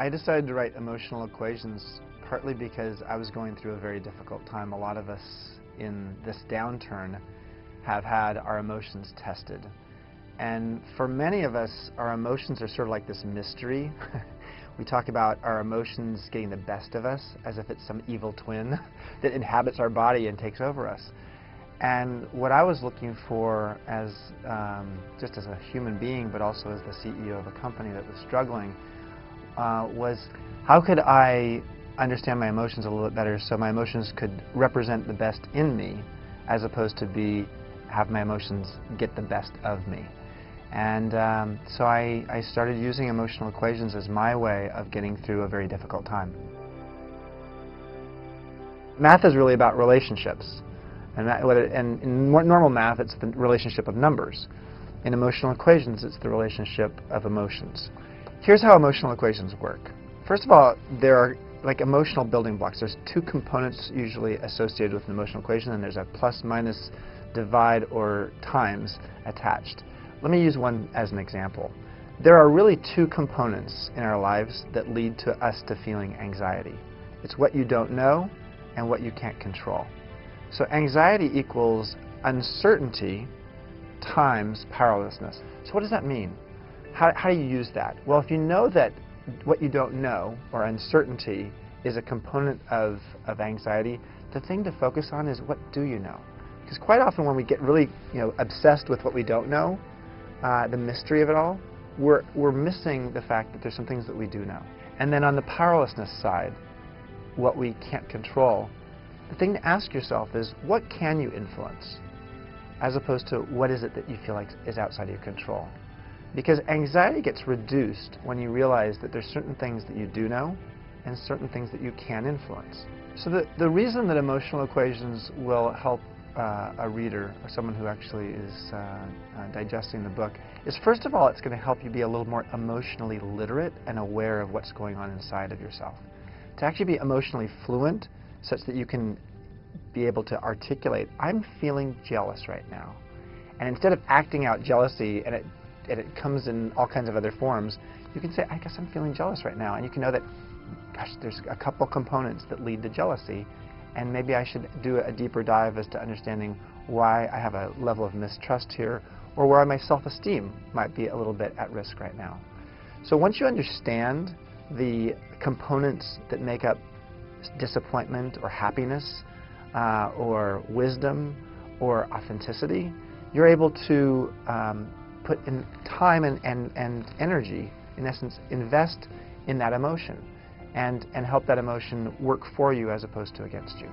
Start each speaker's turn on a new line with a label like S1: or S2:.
S1: I decided to write emotional equations partly because I was going through a very difficult time. A lot of us in this downturn have had our emotions tested. And for many of us, our emotions are sort of like this mystery. We talk about our emotions getting the best of us as if it's some evil twin that inhabits our body and takes over us. And what I was looking for as just as a human being, but also as the CEO of a company that was struggling, was how could I understand my emotions a little bit better so my emotions could represent the best in me as opposed to have my emotions get the best of me. And so I started using emotional equations as my way of getting through a very difficult time. Math is really about relationships. And in normal math, it's the relationship of numbers. In emotional equations, it's the relationship of emotions. Here's how emotional equations work. First of all, there are like emotional building blocks. There's two components usually associated with an emotional equation, and there's a plus, minus, divide, or times attached. Let me use one as an example. There are really two components in our lives that lead to us to feeling anxiety. It's what you don't know and what you can't control. So anxiety equals uncertainty times powerlessness. So what does that mean? How do you use that? Well, if you know that what you don't know, or uncertainty, is a component of anxiety, the thing to focus on is what do you know? Because quite often when we get really obsessed with what we don't know, the mystery of it all, we're missing the fact that there's some things that we do know. And then on the powerlessness side, what we can't control, the thing to ask yourself is, what can you influence? As opposed to what is it that you feel like is outside of your control. Because anxiety gets reduced when you realize that there's certain things that you do know and certain things that you can influence. So the reason that emotional equations will help a reader or someone who actually is digesting the book is, first of all, it's going to help you be a little more emotionally literate and aware of what's going on inside of yourself. To actually be emotionally fluent such that you can be able to articulate, I'm feeling jealous right now. And instead of acting out jealousy and it comes in all kinds of other forms, you can say, I guess I'm feeling jealous right now. And you can know that, gosh, there's a couple components that lead to jealousy, and maybe I should do a deeper dive as to understanding why I have a level of mistrust here, or where my self-esteem might be a little bit at risk right now. So once you understand the components that make up disappointment or happiness or wisdom or authenticity, you're able to put in time and energy, in essence, invest in that emotion and help that emotion work for you as opposed to against you.